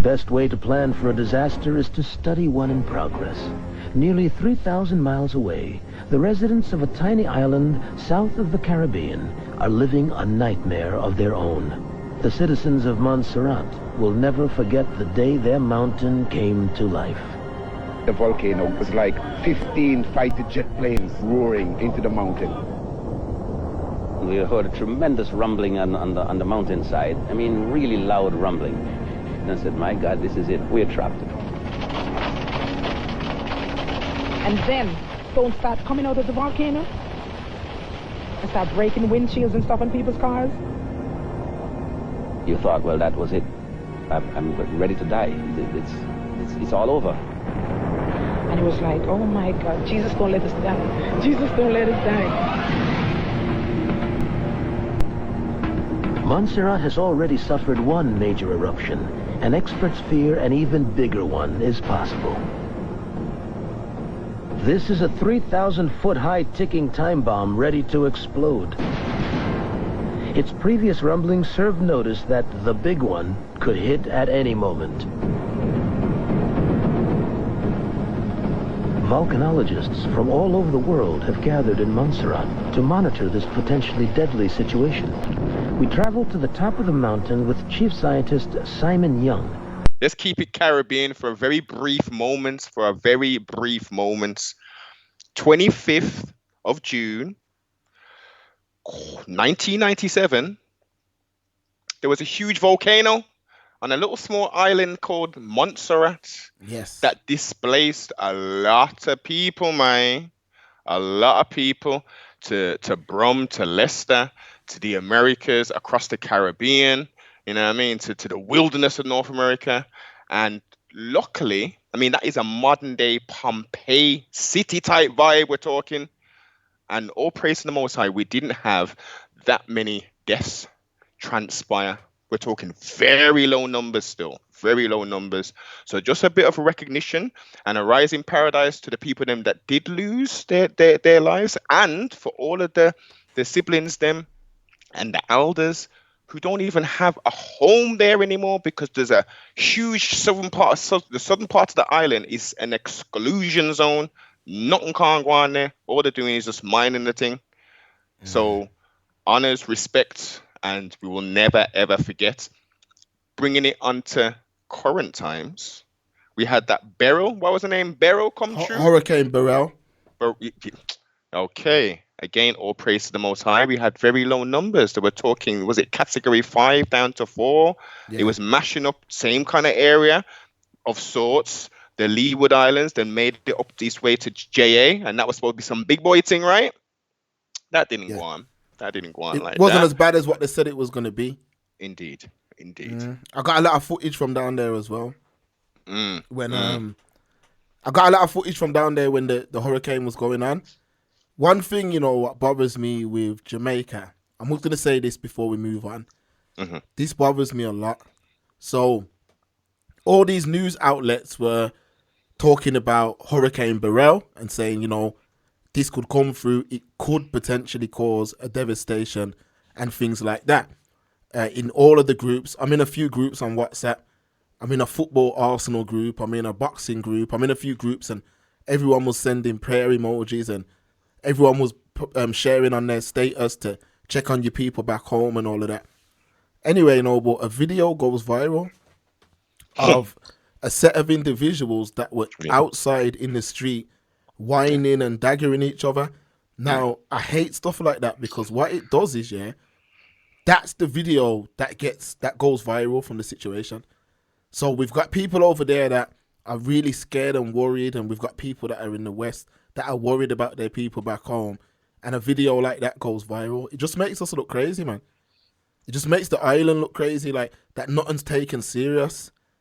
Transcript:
best way to plan for a disaster is to study one in progress. Nearly 3,000 miles away, the residents of a tiny island south of the Caribbean are living a nightmare of their own. The citizens of Montserrat will never forget the day their mountain came to life. The volcano was like 15 fighter jet planes roaring into the mountain. We heard a tremendous rumbling on the mountainside. I mean, really loud rumbling. And I said, my God, this is it. We're trapped. And then stones start coming out of the volcano and start breaking windshields and stuff on people's cars. You thought, well, that was it. I'm ready to die. It's all over. And it was like, oh my God, Jesus, don't let us die. Jesus, don't let us die. Montserrat has already suffered one major eruption, and experts fear an even bigger one is possible. This is a 3,000-foot-high ticking time bomb ready to explode. Its previous rumblings served notice that the big one could hit at any moment. Volcanologists from all over the world have gathered in Montserrat to monitor this potentially deadly situation. We traveled to the top of the mountain with Chief Scientist Simon Young. Let's keep it Caribbean for a very brief moment, 25th of June, 1997, there was a huge volcano on a little small island called Montserrat. Yes. That displaced a lot of people, man. A lot of people to Brum, to Leicester, to the Americas, across the Caribbean, you know what I mean, to the wilderness of North America. And luckily, I mean, that is a modern day Pompeii city type vibe we're talking. And all praise to the Most High, we didn't have that many deaths transpire. We're talking very low numbers still, very low numbers. So just a bit of recognition and a rising paradise to the people them that did lose their lives, and for all of the siblings them and the elders who don't even have a home there anymore, because there's a huge southern part of the southern part of the island is an exclusion zone. Nothing can't go on there. All they're doing is just mining the thing. So honors, respect, and we will never ever forget. Bringing it onto current times, we had that Beryl. What was the name? Beryl come true. Hurricane Beryl. Okay. Again, all praise to the Most High. We had very low numbers. They were talking, was it category 5 down to 4? Yeah. It was mashing up same kind of area of sorts. The Leeward Islands, then made it up this way to JA, and that was supposed to be some big boy thing, right? That didn't go on. That didn't go on like that. It wasn't as bad as what they said it was going to be. Indeed. I got a lot of footage from down there as well. When I got a lot of footage from down there when the hurricane was going on. One thing, you know, what bothers me with Jamaica, I'm just going to say this before we move on. This bothers me a lot. So, all these news outlets were talking about Hurricane Beryl and saying, you know, this could come through. It could potentially cause a devastation and things like that. In all of the groups, I'm in a few groups on WhatsApp. I'm in a football Arsenal group. I'm in a boxing group. I'm in a few groups, and everyone was sending prayer emojis, and everyone was sharing on their status to check on your people back home and all of that. Anyway, you know, but a video goes viral of a set of individuals that were outside in the street whining and daggering each other. Now, I hate stuff like that, because what it does is, that's the video that goes viral from the situation. So we've got people over there that are really scared and worried, and we've got people that are in the West that are worried about their people back home, and a video like that goes viral. It just makes us look crazy, man. It just makes the island look crazy, like that nothing's taken serious.